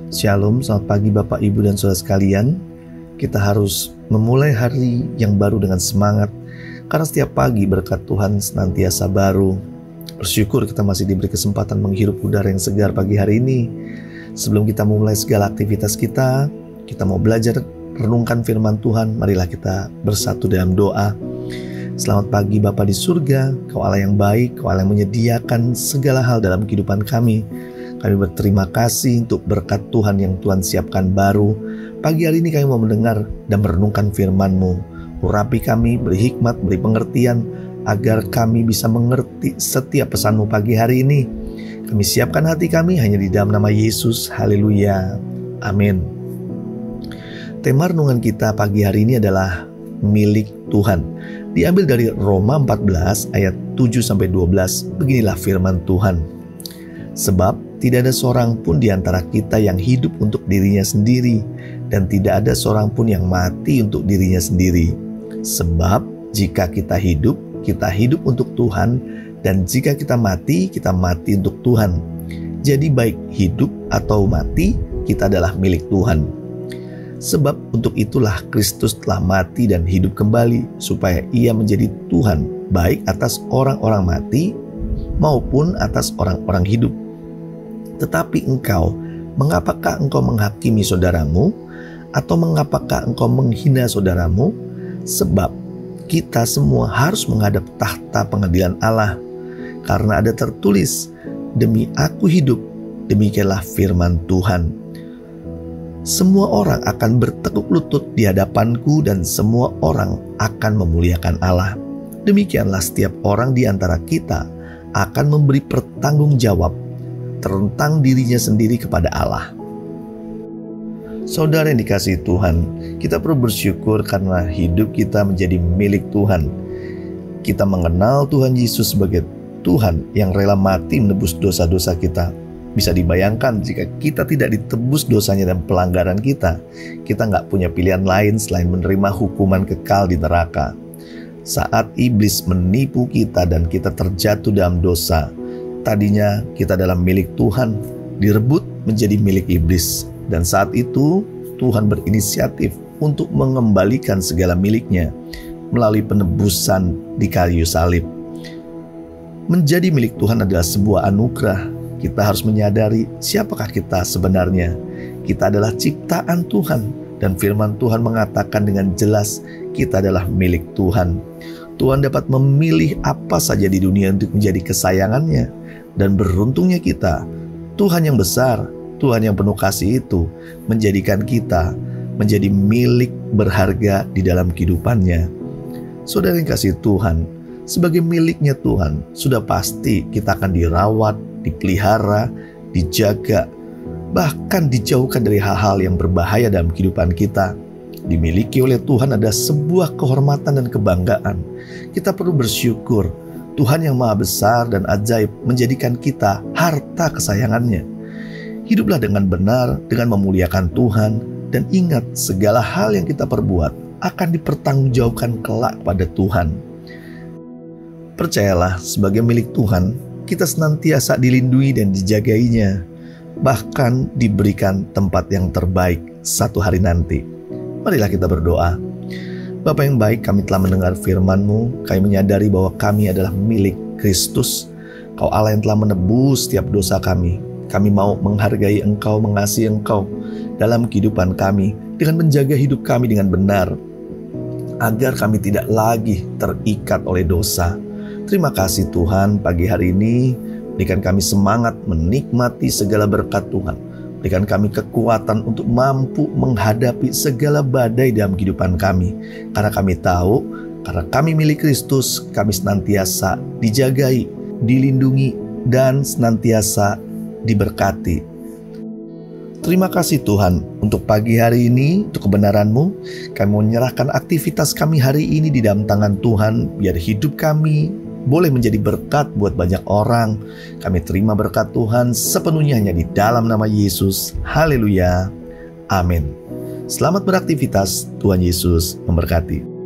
Shalom, selamat pagi Bapak, Ibu, dan Saudara sekalian. Kita harus memulai hari yang baru dengan semangat, karena setiap pagi berkat Tuhan senantiasa baru. Bersyukur kita masih diberi kesempatan menghirup udara yang segar pagi hari ini. Sebelum kita memulai segala aktivitas kita mau belajar renungkan firman Tuhan. Marilah kita bersatu dalam doa. Selamat pagi Bapa di surga, Kau Allah yang baik, Kau Allah yang menyediakan segala hal dalam kehidupan kami. Kami berterima kasih untuk berkat Tuhan yang Tuhan siapkan baru. Pagi hari ini kami mau mendengar dan merenungkan firman-Mu. Urapi kami, beri hikmat, beri pengertian, agar kami bisa mengerti setiap pesan-Mu pagi hari ini. Kami siapkan hati kami hanya di dalam nama Yesus. Haleluya. Amin. Tema renungan kita pagi hari ini adalah milik Tuhan. Diambil dari Roma 14 ayat 7-12. Beginilah firman Tuhan. Sebab tidak ada seorang pun di antara kita yang hidup untuk dirinya sendiri, dan tidak ada seorang pun yang mati untuk dirinya sendiri. Sebab jika kita hidup untuk Tuhan, dan jika kita mati untuk Tuhan. Jadi baik hidup atau mati, kita adalah milik Tuhan. Sebab untuk itulah Kristus telah mati dan hidup kembali, supaya Ia menjadi Tuhan, baik atas orang-orang mati maupun atas orang-orang hidup. Tetapi engkau, mengapakah engkau menghakimi saudaramu? Atau mengapakah engkau menghina saudaramu? Sebab kita semua harus menghadap tahta pengadilan Allah. Karena ada tertulis, demi aku hidup, demikianlah firman Tuhan. Semua orang akan bertekuk lutut di hadapanku, dan semua orang akan memuliakan Allah. Demikianlah setiap orang di antara kita akan memberi pertanggung jawab tentang dirinya sendiri kepada Allah. Saudara yang dikasihi Tuhan, kita perlu bersyukur karena hidup kita menjadi milik Tuhan. Kita mengenal Tuhan Yesus sebagai Tuhan yang rela mati menebus dosa-dosa kita. Bisa dibayangkan jika kita tidak ditebus dosanya dan pelanggaran kita nggak punya pilihan lain selain menerima hukuman kekal di neraka. Saat iblis menipu kita dan kita terjatuh dalam dosa, tadinya kita adalah milik Tuhan, direbut menjadi milik iblis. Dan saat itu Tuhan berinisiatif untuk mengembalikan segala miliknya melalui penebusan di kayu salib. Menjadi milik Tuhan adalah sebuah anugerah. Kita harus menyadari siapakah kita sebenarnya. Kita adalah ciptaan Tuhan, dan firman Tuhan mengatakan dengan jelas kita adalah milik Tuhan. Tuhan dapat memilih apa saja di dunia untuk menjadi kesayangannya. Dan beruntungnya kita, Tuhan yang besar, Tuhan yang penuh kasih itu menjadikan kita menjadi milik berharga di dalam kehidupannya. Saudara yang kasih Tuhan, sebagai miliknya Tuhan, sudah pasti kita akan dirawat, dipelihara, dijaga, bahkan dijauhkan dari hal-hal yang berbahaya dalam kehidupan kita. Dimiliki oleh Tuhan ada sebuah kehormatan dan kebanggaan. Kita perlu bersyukur Tuhan yang maha besar dan ajaib menjadikan kita harta kesayangannya. Hiduplah dengan benar, dengan memuliakan Tuhan, dan ingat segala hal yang kita perbuat akan dipertanggungjawabkan kelak pada Tuhan. Percayalah, sebagai milik Tuhan, kita senantiasa dilindungi dan dijagainya, bahkan diberikan tempat yang terbaik satu hari nanti. Marilah kita berdoa. Bapa yang baik, kami telah mendengar firman-Mu. Kami menyadari bahwa kami adalah milik Kristus. Kau Allah yang telah menebus setiap dosa kami. Kami mau menghargai Engkau, mengasihi Engkau dalam kehidupan kami, dengan menjaga hidup kami dengan benar, agar kami tidak lagi terikat oleh dosa. Terima kasih Tuhan, pagi hari ini berikan kami semangat menikmati segala berkat Tuhan. Berikan kami kekuatan untuk mampu menghadapi segala badai dalam kehidupan kami. Karena kami tahu, karena kami milik Kristus, kami senantiasa dijagai, dilindungi, dan senantiasa diberkati. Terima kasih Tuhan untuk pagi hari ini, untuk kebenaran-Mu. Kami menyerahkan aktivitas kami hari ini di dalam tangan Tuhan, biar hidup kami boleh menjadi berkat buat banyak orang. Kami terima berkat Tuhan sepenuhnya hanya di dalam nama Yesus. Haleluya. Amin. Selamat beraktivitas. Tuhan Yesus memberkati.